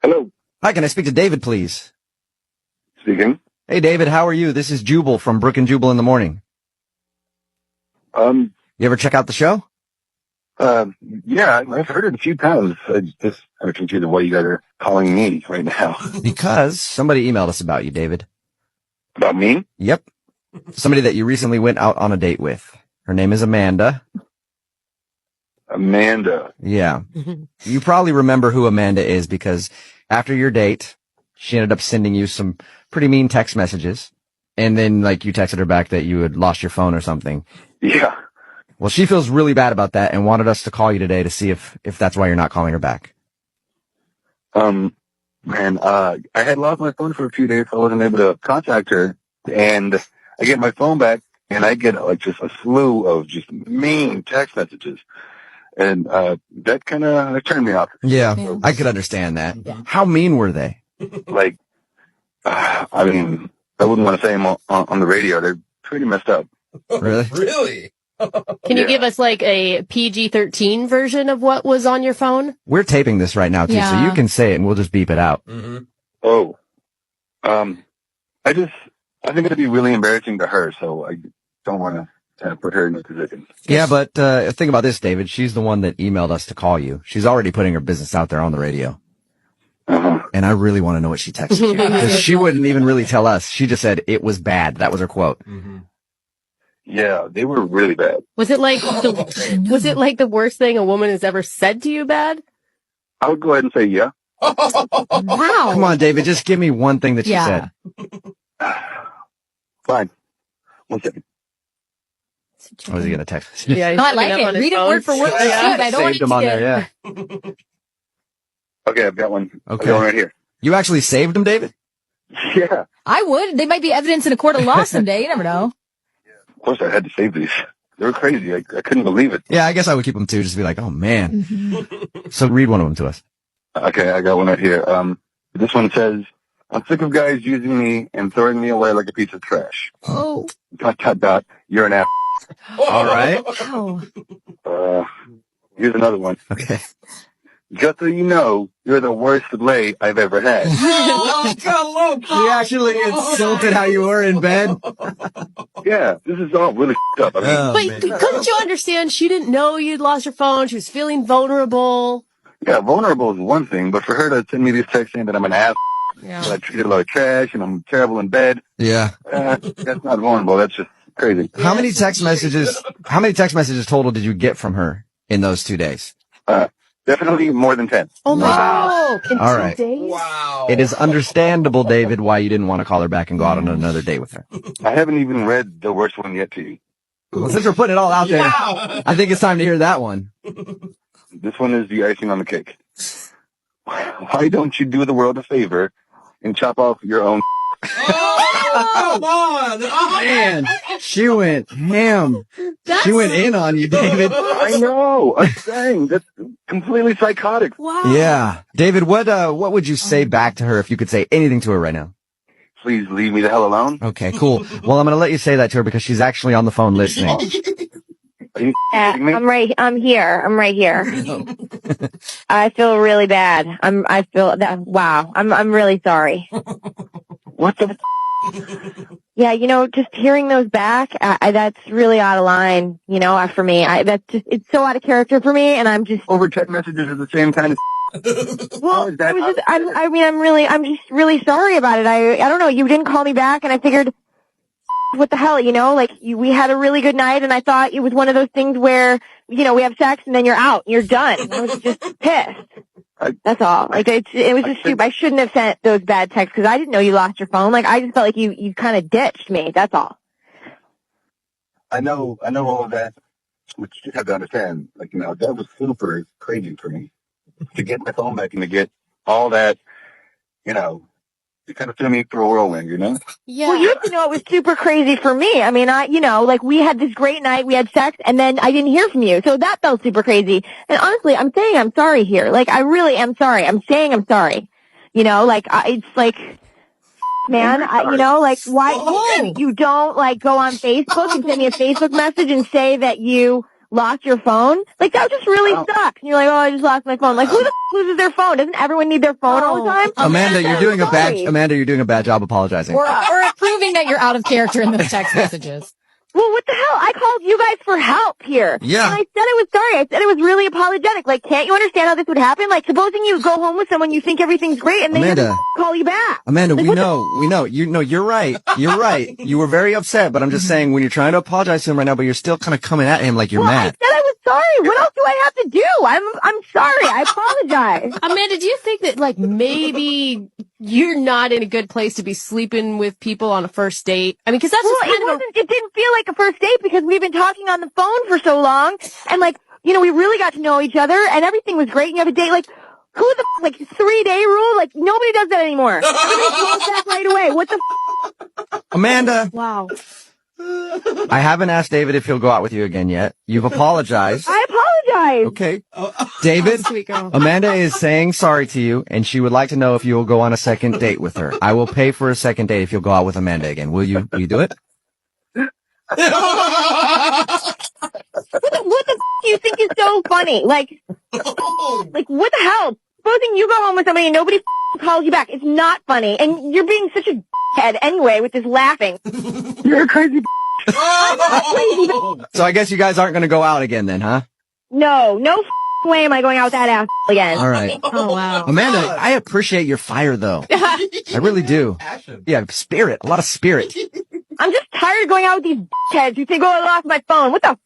Hello. Hi, can I speak to David, please? Speaking. Hey, David, how are you? This is Jubal from Brooke and Jubal in the morning. You ever check out the show? Yeah, I've heard it a few times. I just am confused why you guys are calling me right now. Because somebody emailed us about you, David. About me? Yep. Somebody that you recently went out on a date with. Her name is Amanda. Amanda. Yeah. You probably remember who Amanda is because after your date, she ended up sending you some pretty mean text messages. And then, you texted her back that you had lost your phone or something. Yeah. Well, she feels really bad about that and wanted us to call you today to see if that's why you're not calling her back. Man, I had lost my phone for a few days, so I wasn't able to contact her. And I get my phone back, and I get just a slew of just mean text messages. And that kind of turned me off. Yeah, I could understand that. Yeah. How mean were they? I wouldn't want to say them on the radio. They're pretty messed up. Really? Really? Can you give us a PG-13 version of what was on your phone? We're taping this right now, too, so you can say it and we'll just beep it out. Mm-hmm. Oh. I think it'd be really embarrassing to her, so I don't want to put her in a position. Yeah, but think about this, David. She's the one that emailed us to call you. She's already putting her business out there on the radio. Uh-huh. And I really want to know what she texted you. Because she wouldn't even really tell us. She just said it was bad. That was her quote. Mm-hmm. Yeah, they were really bad. Was it the worst thing a woman has ever said to you bad? I would go ahead and say yeah. Wow. Come on, David. Just give me one thing that she said. Fine. 1 second. What was he going to text? Yeah, I like it. Read it word for word. Yeah. I don't want Saved him on there, yeah. Okay, I've got one. Okay. I've got one right here. You actually saved him, David? Yeah. I would. They might be evidence in a court of law someday. You never know. Of course, I had to save these. They were crazy. I couldn't believe it. Yeah, I guess I would keep them too. Just be like, oh, man. Mm-hmm. So read one of them to us. Okay, I got one right here. This one says, I'm sick of guys using me and throwing me away like a piece of trash. Oh. ... You're an ass. All right. Wow. Here's another one. Okay. Just so you know, you're the worst lay I've ever had. She actually insulted how you were in bed. Yeah, this is all really up. But couldn't you understand she didn't know you'd lost your phone? She was feeling vulnerable. Yeah, vulnerable is one thing, but for her to send me these texts saying that I'm an ass, that I treated like trash and I'm terrible in bed, Yeah. that's not vulnerable. That's just crazy. How many text messages total did you get from her in those 2 days? Definitely more than 10. Oh my God. In All 2 right. days? Wow. It is understandable, David, why you didn't want to call her back and go out on another date with her. I haven't even read the worst one yet to you. Well, since we're putting it all out there, I think it's time to hear that one. This one is the icing on the cake. Why don't you do the world a favor and chop off your own? Oh, come on. Man, she went ham. She went in on you, David. I know. I'm saying that's completely psychotic. Wow. Yeah. David, what would you say back to her if you could say anything to her right now? Please leave me the hell alone. Okay, cool. Well, I'm going to let you say that to her because she's actually on the phone listening. Are you kidding me? I'm here. I'm right here. I feel really bad. Wow. I'm really sorry. What the? Yeah, just hearing those back, that's really out of line, for me. It's so out of character for me, and I'm just... Over text messages are the same kind of... Well, I'm just really sorry about it. I don't know, you didn't call me back, and I figured, what the hell, we had a really good night, and I thought it was one of those things where, we have sex, and then you're out, you're done. I was just pissed. That's all. It was just stupid. I shouldn't have sent those bad texts because I didn't know you lost your phone. I just felt like you kind of ditched me. That's all. I know all of that, which you have to understand. That was super crazy for me to get my phone back and to get all that. It kind of threw me through a whirlwind. Yeah. Well, you have to know it was super crazy for me. I mean, we had this great night, we had sex, and then I didn't hear from you. So that felt super crazy. And honestly, I'm saying I'm sorry here. I really am sorry. I'm saying I'm sorry. It's like, man, why you don't go on Facebook and send me a Facebook message and say that you lost your phone? Like, that just really sucks. And you're like, oh, I just lost my phone. Like, who the loses their phone? Doesn't everyone need their phone all the time? Amanda, you're doing a bad job apologizing. Or proving that you're out of character in those text messages. Well, what the hell? I called you guys for help here. Yeah. And I said I was sorry. I said I was really apologetic. Like, can't you understand how this would happen? Like, supposing you go home with someone, you think everything's great, and they just call you back. Amanda, like, we know. You're right. You're right. You were very upset, but I'm just saying when you're trying to apologize to him right now, but you're still kind of coming at him like you're mad. I said I was sorry. What else do I have to do? I'm sorry. I apologize. Amanda, do you think that, like, maybe you're not in a good place to be sleeping with people on a first date? I mean, because that's just kind of it didn't feel like a first date because we've been talking on the phone for so long, and like, you know, we really got to know each other, and everything was great. And you have a date, like, who the like 3-day rule? Like, nobody does that anymore. Everybody calls back right away. What the Amanda. wow. I haven't asked David if he'll go out with you again yet. You've apologized. I apologize. Okay. David, Sweet girl. Amanda is saying sorry to you, and she would like to know if you will go on a second date with her. I will pay for a second date if you'll go out with Amanda again. Will you do it? What the do you think is so funny? Like, what the hell? Supposing you go home with somebody and nobody calls you back. It's not funny. And you're being such a head anyway with this laughing. You're a crazy. I'm not crazy. So I guess you guys aren't going to go out again then, huh? No way am I going out with that ass again. All right. Oh, wow. Amanda, I appreciate your fire, though. I really do. Yeah, spirit. A lot of spirit. I'm just tired of going out with these heads who think, oh, I lost my phone. What the